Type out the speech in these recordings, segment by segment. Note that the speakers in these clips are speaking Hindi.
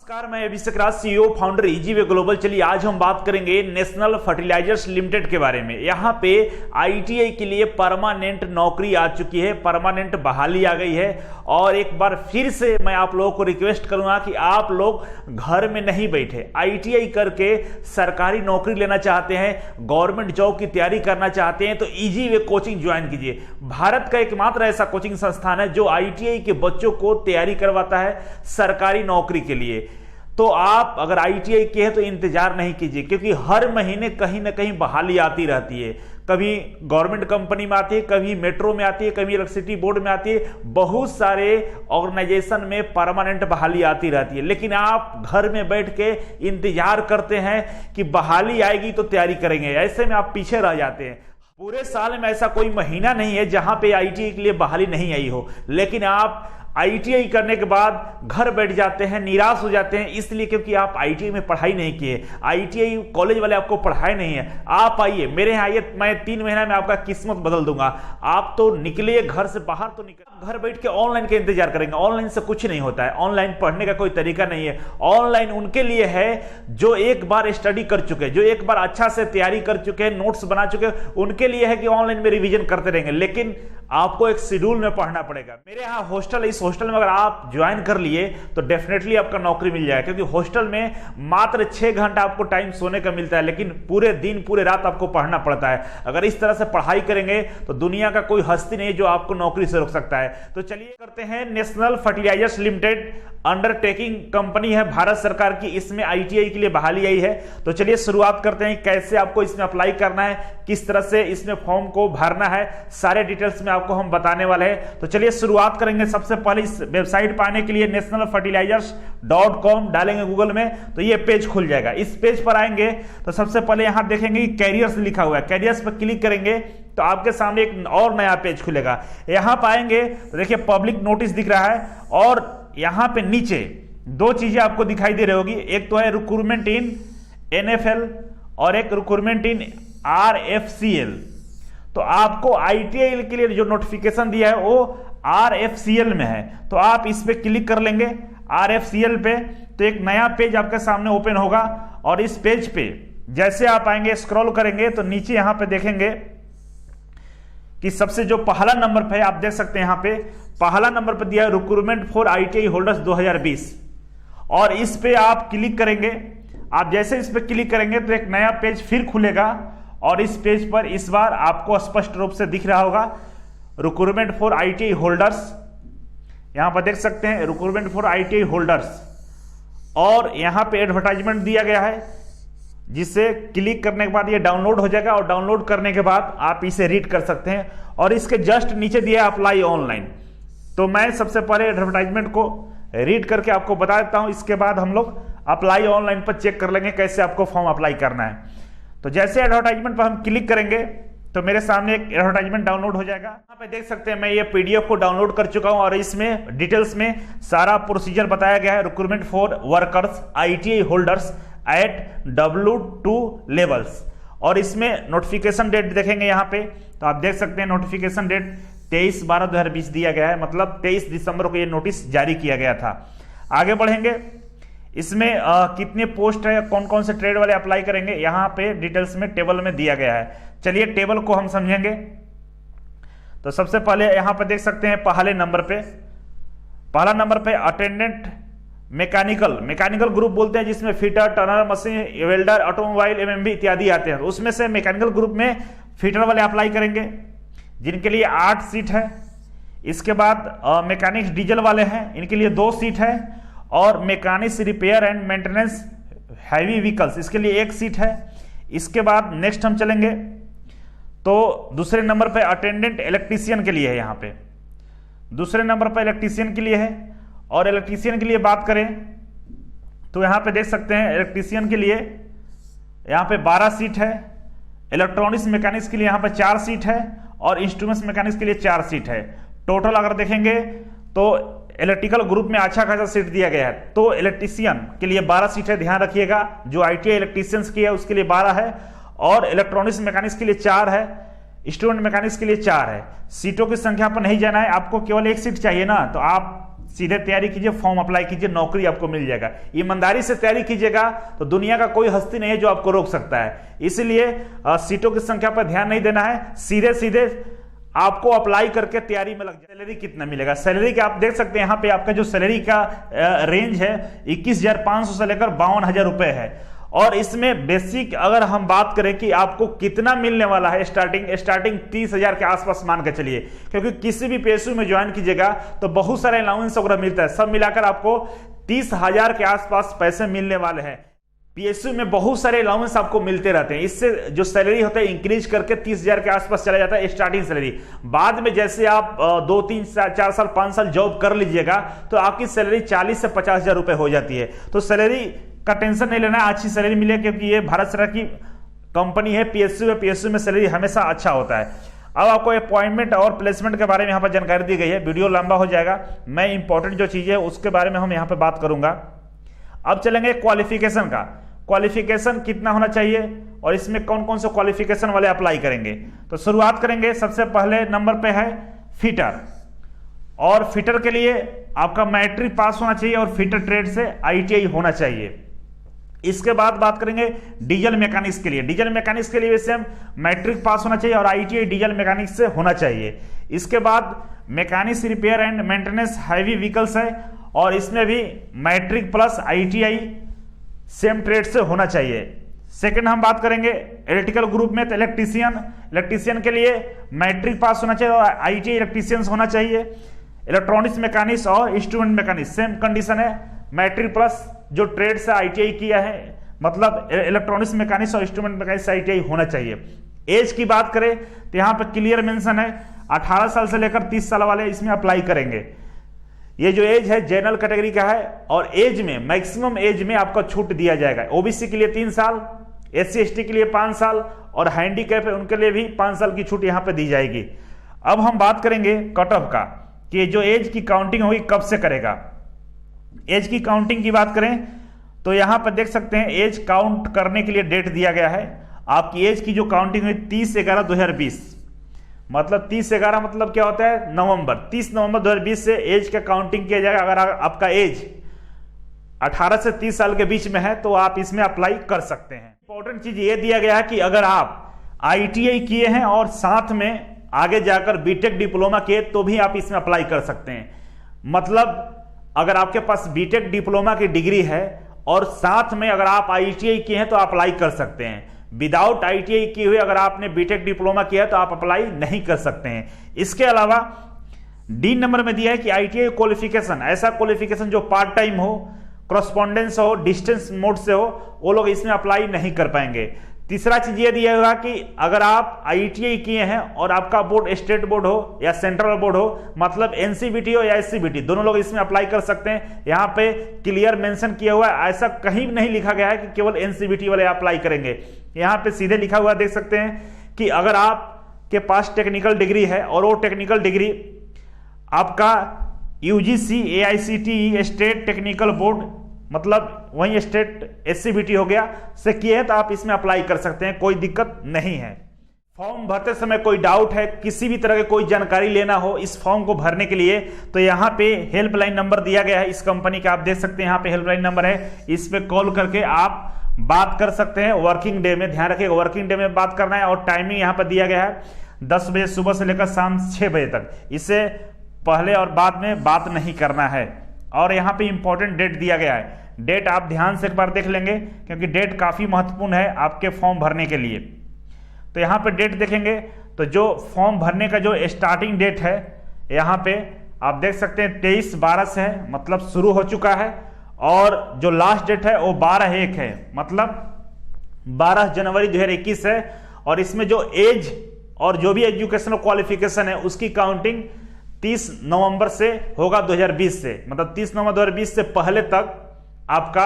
नमस्कार, मैं अभिषेक राज, सीईओ फाउंडर इजीवे ग्लोबल। चलिए आज हम बात करेंगे नेशनल फर्टिलाइजर्स लिमिटेड के बारे में। यहाँ पे आईटीआई के लिए परमानेंट नौकरी आ चुकी है, परमानेंट बहाली आ गई है। और एक बार फिर से मैं आप लोगों को रिक्वेस्ट करूंगा कि आप लोग घर में नहीं बैठे, आईटीआई करके सरकारी नौकरी लेना चाहते हैं, गवर्नमेंट जॉब की तैयारी करना चाहते हैं तो इजीवे कोचिंग ज्वाइन कीजिए। भारत का एकमात्र ऐसा कोचिंग संस्थान है जो आईटीआई के बच्चों को तैयारी करवाता है सरकारी नौकरी के लिए। तो आप अगर आईटीआई के हैं तो इंतजार नहीं कीजिए, क्योंकि हर महीने कहीं ना कहीं बहाली आती रहती है। कभी गवर्नमेंट कंपनी में आती है, कभी मेट्रो में आती है, कभी इलेक्ट्रिसिटी बोर्ड में आती है, बहुत सारे ऑर्गेनाइजेशन में परमानेंट बहाली आती रहती है। लेकिन आप घर में बैठ के इंतजार करते हैं कि बहाली आएगी तो तैयारी करेंगे, ऐसे में आप पीछे रह जाते हैं। पूरे साल में ऐसा कोई महीना नहीं है जहां पे आईटीआई के लिए बहाली नहीं आई हो, लेकिन आप आईटीआई करने के बाद घर बैठ जाते हैं, निराश हो जाते हैं, इसलिए क्योंकि आप आईटीआई में पढ़ाई नहीं किए, आईटीआई कॉलेज वाले आपको पढ़ाए नहीं है। आप आइए मेरे यहाँ आइए, मैं 3 महीना में आपका किस्मत बदल दूंगा। आप तो निकलिए घर से बाहर, तो निकल, घर बैठ के ऑनलाइन के इंतजार करेंगे। ऑनलाइन से कुछ नहीं होता है, ऑनलाइन पढ़ने का कोई तरीका नहीं है। ऑनलाइन उनके लिए है जो एक बार स्टडी कर चुके, जो एक बार अच्छा से तैयारी कर चुके, नोट्स बना चुके, उनके लिए है कि ऑनलाइन में रिवीजन करते रहेंगे। लेकिन आपको एक शेड्यूल में पढ़ना पड़ेगा। मेरे यहाँ हॉस्टल, इस हॉस्टल में अगर आप ज्वाइन कर लिए तो डेफिनेटली आपका नौकरी मिल जाएगा, क्योंकि हॉस्टल में मात्र 6 घंटा आपको टाइम सोने का मिलता है, लेकिन पूरे दिन पूरे रात आपको पढ़ना पड़ता है। अगर इस तरह से पढ़ाई करेंगे तो दुनिया का कोई हस्ती नहीं जो आपको नौकरी से रोक सकता है। तो चलिए करते हैं, नेशनल फर्टिलाइजर्स लिमिटेड अंडरटेकिंग कंपनी है भारत सरकार की, इसमें आईटीआई के लिए बहाली आई है। तो चलिए शुरुआत करते हैं, कैसे आपको इसमें अप्लाई करना है, किस तरह से इसमें फॉर्म को भरना है, सारे डिटेल्स में आपको हम बताने वाले हैं। तो चलिए शुरुआत करेंगे। सबसे पहले इस वेबसाइट पर आने के लिए nationalfertilizers.com डालेंगे गूगल में तो ये पेज खुल जाएगा। इस पेज पर आएंगे तो सबसे पहले यहां देखेंगे कैरियर्स लिखा हुआ है, कैरियर्स पर क्लिक करेंगे तो आपके सामने एक और नया पेज खुलेगा। यहां पर आएंगे तो देखिए पब्लिक नोटिस दिख रहा है, और यहां पे नीचे 2 चीजें आपको दिखाई दे रही होगी, एक तो है रिक्रूटमेंट इन NFL और एक रिक्रूटमेंट इन RFCL। तो आपको आईटीआई के लिए जो नोटिफिकेशन दिया है वो RFCL में है, तो आप इस पे क्लिक कर लेंगे RFCL पे, तो एक नया पेज आपके सामने ओपन होगा। और इस पेज पे जैसे आप आएंगे, स्क्रॉल करेंगे तो नीचे यहां पे देखेंगे कि सबसे जो पहला नंबर पे है, आप देख सकते हैं यहां पे पहला नंबर पे दिया है रिक्रूटमेंट फॉर आईटीआई होल्डर्स 2020, और इस पे आप क्लिक करेंगे। आप जैसे इस पे क्लिक करेंगे तो एक नया पेज फिर खुलेगा, और इस पेज पर इस बार आपको स्पष्ट रूप से दिख रहा होगा रिक्रूटमेंट फॉर आईटीआई होल्डर्स। यहां पर देख सकते हैं रिक्रूटमेंट फॉर आईटीआई होल्डर्स, और यहां पे एडवर्टाइजमेंट दिया गया है, जिसे क्लिक करने के बाद ये डाउनलोड हो जाएगा, और डाउनलोड करने के बाद आप इसे रीड कर सकते हैं। और इसके जस्ट नीचे दिया है अप्लाई ऑनलाइन। तो मैं सबसे पहले एडवर्टाइजमेंट को रीड करके आपको बता देता हूं, इसके बाद हम लोग अप्लाई ऑनलाइन पर चेक कर लेंगे कैसे आपको फॉर्म अप्लाई करना है। तो जैसे एडवर्टाइजमेंट पर हम क्लिक करेंगे तो मेरे सामने एक एडवर्टाइजमेंट डाउनलोड हो जाएगा। यहाँ पे देख सकते हैं मैं ये पीडीएफ को डाउनलोड कर चुका हूं, और इसमें डिटेल्स में सारा प्रोसीजर बताया गया है। Recruitment for workers ITI holders at W2 levels, और इसमें नोटिफिकेशन डेट देखेंगे यहाँ पे, तो आप देख सकते हैं नोटिफिकेशन डेट 23/12/2020 दिया गया है, मतलब 23 दिसंबर को ये नोटिस जारी किया गया था। आगे बढ़ेंगे, इसमें कितने पोस्ट है, कौन कौन से ट्रेड वाले अप्लाई करेंगे, यहाँ पे डिटेल्स में टेबल में दिया गया है। चलिए टेबल को हम समझेंगे। तो सबसे पहले यहाँ पे देख सकते हैं पहला नंबर पे अटेंडेंट मैकेनिकल ग्रुप बोलते हैं, जिसमें fitter, Turner, machine, welder, automobile, MMB इत्यादि आते हैं। उसमें से मैकेनिकल ग्रुप में फिटर वाले अप्लाई करेंगे, जिनके लिए 8 सीट है। इसके बाद मैकेनिक्स डीजल वाले हैं, इनके लिए 2 सीट है। और mechanics repair and maintenance heavy vehicles, इसके लिए 1 सीट है। इसके बाद नेक्स्ट हम चलेंगे तो दूसरे नंबर पे अटेंडेंट इलेक्ट्रीशियन के लिए है, यहाँ पे दूसरे नंबर पे इलेक्ट्रीशियन के लिए है। और इलेक्ट्रीशियन के लिए बात करें तो यहाँ पे देख सकते हैं इलेक्ट्रीशियन के लिए यहाँ पे 12 सीट है। इलेक्ट्रॉनिक्स मैकेनिक्स के लिए यहाँ पे 4 सीट है, और इंस्ट्रूमेंट्स मैकेनिक्स के लिए 4 सीट है। टोटल अगर देखेंगे तो इलेक्ट्रिकल ग्रुप में अच्छा खासा सीट दिया गया है। तो इलेक्ट्रीशियन के लिए 12 सीट है, ध्यान रखिएगा। जो आईटीआई इलेक्ट्रीशियंस की है उसके लिए 12 है, और इलेक्ट्रॉनिक्स मैकेनिक्स के लिए 4 है, इंस्ट्रूमेंट मैकेनिक्स के लिए 4 है। सीटों की संख्या पर नहीं जाना है, आपको केवल 1 सीट चाहिए ना, तो आप सीधे तैयारी कीजिए, फॉर्म अप्लाई कीजिए, नौकरी आपको मिल जाएगा। ईमानदारी से तैयारी कीजिएगा तो दुनिया का कोई हस्ती नहीं है जो आपको रोक सकता है। इसलिए सीटों की संख्या पर ध्यान नहीं देना है, सीधे सीधे आपको अप्लाई करके तैयारी में लग जाए। सैलरी कितना मिलेगा, सैलरी का आप देख सकते हैं यहाँ पे आपका जो सैलरी का रेंज है 21,500 से लेकर 52,000 रुपए है। और इसमें बेसिक अगर हम बात करें कि आपको कितना मिलने वाला है, स्टार्टिंग 30,000 के आसपास मान के चलिए, क्योंकि किसी भी पीएसयू में ज्वाइन कीजिएगा तो बहुत सारे अलाउंस वगैरह मिलता है, सब मिलाकर आपको 30,000 के आसपास पैसे मिलने वाले हैं। पीएसयू में बहुत सारे अलाउंस आपको मिलते रहते हैं, इससे जो सैलरी होता है इंक्रीज करके 30,000 के आसपास चला जाता है स्टार्टिंग सैलरी। बाद में जैसे आप 2, 3, 4 साल 5 साल जॉब कर लीजिएगा तो आपकी सैलरी 40 से 50,000 रुपए हो जाती है। तो सैलरी का टेंशन नहीं लेना, अच्छी सैलरी मिले, क्योंकि ये भारत सरकार की कंपनी है, पीएसयू है, पीएसयू में सैलरी हमेशा अच्छा होता है। अब आपको अपॉइंटमेंट और प्लेसमेंट के बारे में यहाँ पर जानकारी दी गई है, वीडियो लंबा हो जाएगा, मैं इंपॉर्टेंट जो चीजें है उसके बारे में हम यहाँ पे बात करूंगा। अब चलेंगे क्वालिफिकेशन का, क्वालिफिकेशन कितना होना चाहिए और इसमें कौन कौन से क्वालिफिकेशन वाले अप्लाई करेंगे। तो शुरुआत करेंगे, सबसे पहले नंबर पे है फिटर, और फिटर के लिए आपका मैट्रिक पास होना चाहिए और फिटर ट्रेड से आईटीआई होना चाहिए। इसके बाद बात करेंगे डीजल मैकेनिक्स के लिए, डीजल मैकेनिक्स के लिए सेम मैट्रिक पास होना चाहिए और आईटीआई डीजल मैकेनिक्स से होना चाहिए। इसके बाद mechanics repair and maintenance heavy vehicles है और इसमें भी matric plus ITI same trade से होना चाहिए। सेकंड हम बात करेंगे इलेक्ट्रिकल ग्रुप में, तो इलेक्ट्रीशियन के लिए मैट्रिक पास होना चाहिए और आईटीआई इलेक्ट्रीशियन होना चाहिए। इलेक्ट्रॉनिक्स मैकेनिक्स और इंस्ट्रूमेंट मैकेनिक्स सेम कंडीशन है, मैट्रिक प्लस जो ट्रेड से आईटीआई किया है, मतलब इलेक्ट्रॉनिक्स मैकेनिक्स और इंस्ट्रूमेंट मैकेनिक्स से आईटीआई होना चाहिए। एज की बात करें तो यहाँ पर क्लियर मेंशन है 18 साल से लेकर 30 साल वाले इसमें अप्लाई करेंगे। ये जो एज है जनरल कैटेगरी का है और एज में मैक्सिमम एज में आपका छूट दिया जाएगा। ओबीसी के लिए 3 साल, एससी एसटी के लिए 5 साल और हैंडीकैप है उनके लिए भी 5 साल की छूट यहाँ पे दी जाएगी। अब हम बात करेंगे कट ऑफ का, कि जो एज की काउंटिंग होगी कब से करेगा। एज की काउंटिंग की बात करें तो यहां पर देख सकते हैं एज काउंट करने के लिए डेट दिया गया है। आपकी एज की जो काउंटिंग हुई 30/11/2020, मतलब 30/11 मतलब क्या होता है, नवंबर, 30 नवंबर 2020 से एज का काउंटिंग किया जाएगा। अगर आपका एज 18 से 30 साल के बीच में है तो आप इसमें अप्लाई कर सकते हैं। इंपॉर्टेंट चीज ये दिया गया है कि अगर आप आईटीआई किए हैं और साथ में आगे जाकर बीटेक डिप्लोमा किए तो भी आप इसमें अप्लाई कर सकते हैं। मतलब अगर आपके पास बीटेक डिप्लोमा की डिग्री है और साथ में अगर आप आईटीआई किए हैं तो अप्लाई कर सकते हैं। विदाउट आईटीआई किए हुए अगर आपने बीटेक डिप्लोमा किया है तो आप अप्लाई नहीं कर सकते हैं। इसके अलावा डी नंबर में दिया है कि आईटीआई क्वालिफिकेशन, ऐसा क्वालिफिकेशन जो पार्ट टाइम हो, करस्पॉन्डेंस हो, डिस्टेंस मोड से हो, वो लोग इसमें अप्लाई नहीं कर पाएंगे। तीसरा चीज ये दिया हुआ कि अगर आप आईटीआई किए हैं और आपका बोर्ड स्टेट बोर्ड हो या सेंट्रल बोर्ड हो, मतलब एनसीबीटी हो या एससीबीटी, दोनों लोग इसमें अप्लाई कर सकते हैं। यहाँ पे क्लियर मेंशन किया हुआ है, ऐसा कहीं नहीं लिखा गया है कि केवल एनसीबीटी वाले अप्लाई करेंगे। यहाँ पे सीधे लिखा हुआ देख सकते हैं कि अगर आपके पास टेक्निकल डिग्री है और वो टेक्निकल डिग्री आपका UGC AICTE state technical board, मतलब वही स्टेट एससीबीटी हो गया, से किए हैं तो आप इसमें अप्लाई कर सकते हैं, कोई दिक्कत नहीं है। फॉर्म भरते समय कोई डाउट है, किसी भी तरह की कोई जानकारी लेना हो इस फॉर्म को भरने के लिए, तो यहाँ पे हेल्पलाइन नंबर दिया गया है इस कंपनी का, आप देख सकते हैं यहाँ पे हेल्पलाइन नंबर है, इस पे कॉल करके आप बात कर सकते हैं। वर्किंग डे में ध्यान रखिएगा, वर्किंग डे में बात करना है और टाइमिंग यहाँ पर दिया गया है 10 बजे सुबह से लेकर शाम 6 बजे तक, इससे पहले और बाद में बात नहीं करना है। और यहाँ पे इंपॉर्टेंट डेट दिया गया है, डेट आप ध्यान से एक बार देख लेंगे क्योंकि डेट काफी महत्वपूर्ण है आपके फॉर्म भरने के लिए। तो यहाँ पे डेट देखेंगे तो जो फॉर्म भरने का जो स्टार्टिंग डेट है यहाँ पे आप देख सकते हैं 23/12 से है, मतलब शुरू हो चुका है, और जो लास्ट डेट है वो 12/1 है, मतलब 12 जनवरी 2021 है। और इसमें जो एज और जो भी एजुकेशनल क्वालिफिकेशन है उसकी काउंटिंग 30 नवंबर से होगा 2020 से, मतलब 30 नवंबर 2020 से पहले तक आपका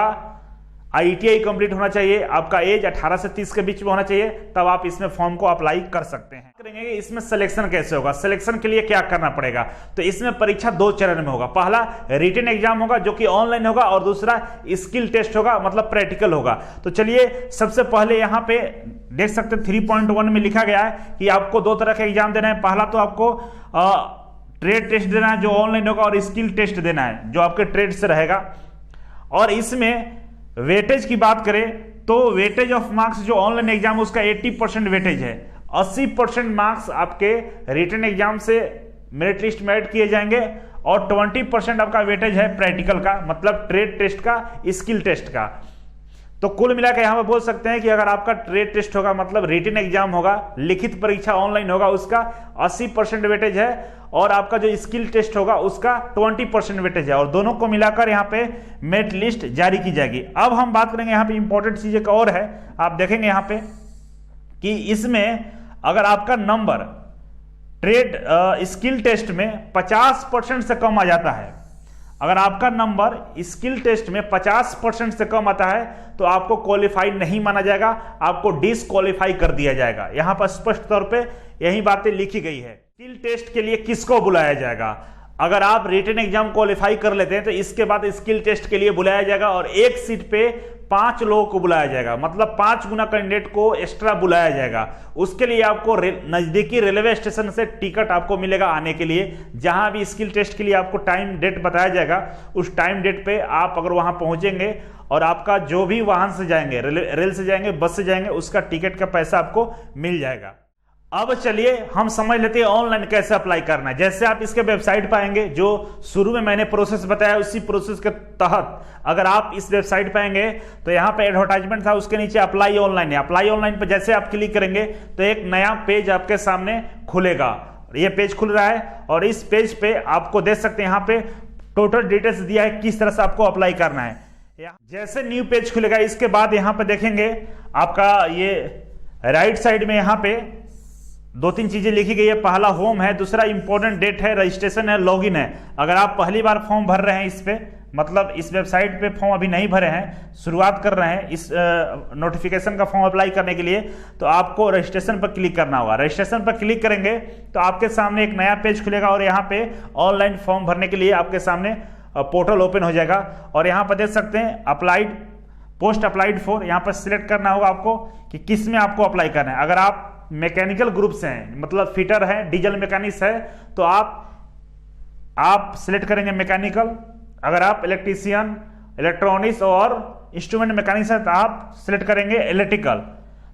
आईटीआई कंप्लीट होना चाहिए, आपका एज 18 से 30 के बीच में होना चाहिए, तब आप इसमें फॉर्म को अप्लाई कर सकते हैं। करेंगे इसमें सिलेक्शन कैसे होगा, सिलेक्शन के लिए क्या करना पड़ेगा। तो इसमें परीक्षा 2 चरण में होगा, पहला रिटन एग्जाम होगा जो कि ऑनलाइन होगा और दूसरा स्किल टेस्ट होगा, मतलब प्रैक्टिकल होगा। तो चलिए सबसे पहले यहाँ पे देख सकते हैं 3.1 में लिखा गया है कि आपको 2 तरह के एग्जाम देना है। पहला तो आपको ट्रेड टेस्ट देना है जो ऑनलाइन होगा, और स्किल टेस्ट देना है जो आपके ट्रेड से रहेगा। और इसमें वेटेज की बात करें तो वेटेज ऑफ मार्क्स जो ऑनलाइन एग्जाम उसका 80% वेटेज है। 80% मार्क्स आपके रिटन एग्जाम से मेरिट लिस्ट में ऐड किए जाएंगे, और 20% आपका वेटेज है प्रैक्टिकल का, मतलब ट्रेड टेस्ट का, स्किल टेस्ट का। तो कुल मिलाकर यहां पर बोल सकते हैं कि अगर आपका ट्रेड टेस्ट होगा मतलब रिटन एग्जाम होगा, लिखित परीक्षा ऑनलाइन होगा, उसका 80% वेटेज है, और आपका जो स्किल टेस्ट होगा उसका 20% वेटेज है, और दोनों को मिलाकर यहाँ पे मेरिट लिस्ट जारी की जाएगी। अब हम बात करेंगे यहाँ पे इंपॉर्टेंट चीज एक और है, आप देखेंगे यहाँ पे कि इसमें अगर आपका नंबर ट्रेड स्किल टेस्ट में 50% से कम आ जाता है, अगर आपका नंबर स्किल टेस्ट में 50% से कम आता है तो आपको क्वालिफाई नहीं माना जाएगा, आपको डिसक्वालीफाई कर दिया जाएगा। यहां पर स्पष्ट तौर पे यही बातें लिखी गई है। स्किल टेस्ट के लिए किसको बुलाया जाएगा? अगर आप रिटन एग्जाम क्वालिफाई कर लेते हैं तो इसके बाद स्किल टेस्ट के लिए बुलाया जाएगा, और एक सीट पे 5 लोगों को बुलाया जाएगा, मतलब 5 गुना कैंडिडेट को एक्स्ट्रा बुलाया जाएगा। उसके लिए आपको नजदीकी रेलवे स्टेशन से टिकट आपको मिलेगा आने के लिए, जहां भी स्किल टेस्ट के लिए आपको टाइम डेट बताया जाएगा, उस टाइम डेट पे आप अगर वहां पहुंचेंगे और आपका जो भी वाहन से जाएंगे, रेल से जाएंगे, बस से जाएंगे, उसका टिकट का पैसा आपको मिल जाएगा। अब चलिए हम समझ लेते हैं ऑनलाइन कैसे अप्लाई करना है। जैसे आप इसके वेबसाइट पाएंगे, जो शुरू में मैंने प्रोसेस बताया उसी प्रोसेस के तहत अगर आप इस वेबसाइट पाएंगे तो यहाँ पे एडवर्टाइजमेंट था, उसके नीचे अप्लाई ऑनलाइन है। अप्लाई ऑनलाइन पर जैसे आप क्लिक करेंगे तो एक नया पेज आपके सामने खुलेगा। ये पेज खुल रहा है, और इस पेज पे आपको देख सकते हैं यहाँ पे टोटल डिटेल्स दिया है किस तरह से आपको अप्लाई करना है। जैसे न्यू पेज खुलेगा इसके बाद यहाँ पे देखेंगे आपका ये राइट साइड में यहाँ पे 2-3 चीजें लिखी गई है। पहला होम है, दूसरा इंपॉर्टेंट डेट है, रजिस्ट्रेशन है, लॉगिन है। अगर आप पहली बार फॉर्म भर रहे हैं इस पे, मतलब इस वेबसाइट पे फॉर्म अभी नहीं भरे हैं, शुरुआत कर रहे हैं इस नोटिफिकेशन का फॉर्म अप्लाई करने के लिए, तो आपको रजिस्ट्रेशन पर क्लिक करना होगा। रजिस्ट्रेशन पर क्लिक करेंगे तो आपके सामने एक नया पेज खुलेगा, और यहाँ पे ऑनलाइन फॉर्म भरने के लिए आपके सामने पोर्टल ओपन हो जाएगा। और यहाँ पर देख सकते हैं अप्लाइड, पोस्ट अप्लाइड फॉर, यहाँ पर सिलेक्ट करना होगा आपको कि किस में आपको अप्लाई करना है। अगर आप मैकेनिकल ग्रुप से हैं, मतलब फिटर है, डीजल मैकेनिक्स है, तो आप सिलेक्ट करेंगे मैकेनिकल। अगर आप इलेक्ट्रीशियन, इलेक्ट्रॉनिक्स और इंस्ट्रूमेंट मैकेनिक्स है तो आप सिलेक्ट करेंगे इलेक्ट्रिकल।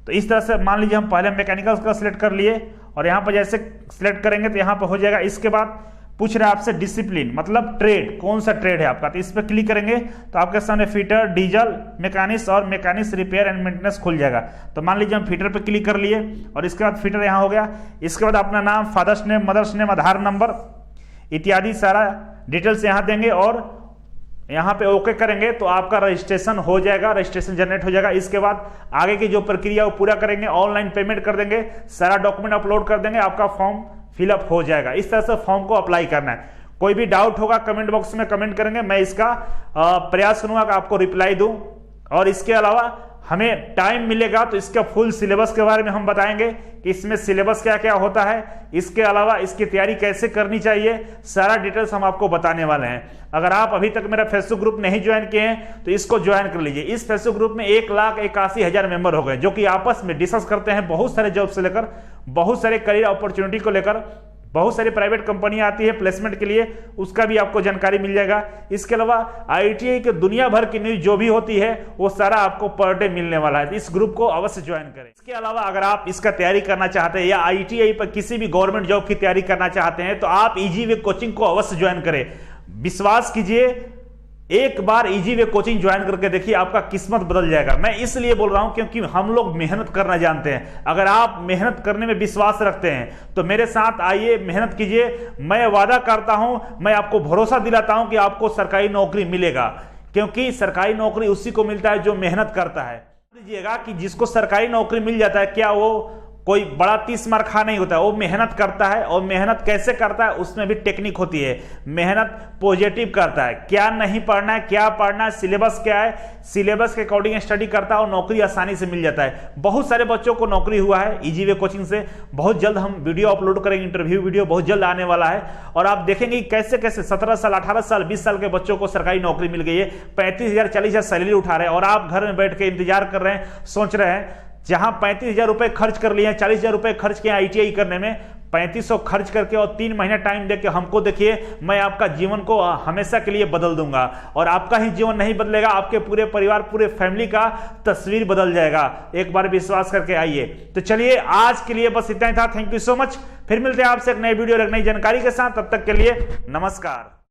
तो इस तरह से मान लीजिए हम पहले मैकेनिकल का सिलेक्ट कर लिए, और यहाँ पर जैसे सिलेक्ट करेंगे तो यहाँ पर हो जाएगा। इसके बाद पूछ रहे हैं आपसे डिसिप्लिन, मतलब ट्रेड, कौन सा ट्रेड है आपका, तो इस पर क्लिक करेंगे तो आपके सामने फिटर, डीजल मैकेनिक्स और मैकेनिक्स रिपेयर एंड मेंटेनेंस खुल जाएगा। तो मान लीजिए हम फिटर पे क्लिक कर लिए, और इसके बाद फिटर यहाँ हो गया। इसके बाद अपना नाम, फादर्स नेम, मदर्स नेम, आधार नंबर इत्यादि सारा डिटेल्स यहाँ देंगे, और यहाँ पे ओके करेंगे तो आपका रजिस्ट्रेशन हो जाएगा, रजिस्ट्रेशन जनरेट हो जाएगा। इसके बाद आगे की जो प्रक्रिया वो पूरा करेंगे, ऑनलाइन पेमेंट कर देंगे, सारा डॉक्यूमेंट अपलोड कर देंगे, आपका फॉर्म फिलअप हो जाएगा। इस तरह से फॉर्म को अप्लाई करना है। कोई भी डाउट होगा कमेंट बॉक्स में कमेंट करेंगे, मैं इसका प्रयास करूंगा कि आपको रिप्लाई दूं। और इसके अलावा हमें टाइम मिलेगा तो इसका फुल सिलेबस के बारे में हम बताएंगे कि इसमें सिलेबस क्या क्या होता है, इसके अलावा इसकी तैयारी कैसे करनी चाहिए, सारा डिटेल्स हम आपको बताने वाले हैं। अगर आप अभी तक मेरा फेसबुक ग्रुप नहीं ज्वाइन किए हैं तो इसको ज्वाइन कर लीजिए। इस फेसबुक ग्रुप में 1,81,000 मेंबर हो गए, जो कि आपस में डिस्कस करते हैं बहुत सारे जॉब से लेकर, बहुत सारे करियर अपॉर्चुनिटी को लेकर, बहुत सारी प्राइवेट कंपनी आती है प्लेसमेंट के लिए, उसका भी आपको जानकारी मिल जाएगा। इसके अलावा आईटीआई के दुनिया भर की न्यूज जो भी होती है वो सारा आपको पर डे मिलने वाला है। इस ग्रुप को अवश्य ज्वाइन करें। इसके अलावा अगर आप इसका तैयारी करना चाहते हैं या आईटीआई पर किसी भी गवर्नमेंट जॉब की तैयारी करना चाहते हैं तो आप इजी वे कोचिंग को अवश्य ज्वाइन करें। विश्वास कीजिए, एक बार इजी वे कोचिंग ज्वाइन करके देखिए, आपका किस्मत बदल जाएगा। मैं इसलिए बोल रहा हूं क्योंकि हम लोग मेहनत करना जानते हैं। अगर आप मेहनत करने में विश्वास रखते हैं तो मेरे साथ आइए, मेहनत कीजिए। मैं वादा करता हूं, मैं आपको भरोसा दिलाता हूं कि आपको सरकारी नौकरी मिलेगा, क्योंकि सरकारी नौकरी उसी को मिलता है जो मेहनत करता है। लीजिएगा कि जिसको सरकारी नौकरी मिल जाता है, क्या वो कोई बड़ा 30 मार खा नहीं होता है, वो मेहनत करता है। और मेहनत कैसे करता है उसमें भी टेक्निक होती है। मेहनत पॉजिटिव करता है, क्या नहीं पढ़ना है, क्या पढ़ना है, सिलेबस क्या है, सिलेबस के अकॉर्डिंग स्टडी करता है और नौकरी आसानी से मिल जाता है। बहुत सारे बच्चों को नौकरी हुआ है इजी वे कोचिंग से। बहुत जल्द हम वीडियो अपलोड करेंगे, इंटरव्यू वीडियो बहुत जल्द आने वाला है, और आप देखेंगे कैसे कैसे 17 साल 18 साल 20 साल के बच्चों को सरकारी नौकरी मिल गई है, 35,000 40,000 सैलरी उठा रहे हैं, और आप घर में बैठ के इंतजार कर रहे हैं, सोच रहे हैं जहां 35,000 रुपए खर्च कर लिए हैं, 40,000 रुपए खर्च किए ITI करने में, 3500 खर्च करके और 3 महीना टाइम देके हमको देखिए, मैं आपका जीवन को हमेशा के लिए बदल दूंगा। और आपका ही जीवन नहीं बदलेगा, आपके पूरे परिवार, पूरे फैमिली का तस्वीर बदल जाएगा। एक बार विश्वास करके आइए। तो चलिए आज के लिए बस इतना ही था। Thank you so much. फिर मिलते हैं आपसे एक नई वीडियो और एक नई जानकारी के साथ। तब तक के लिए नमस्कार।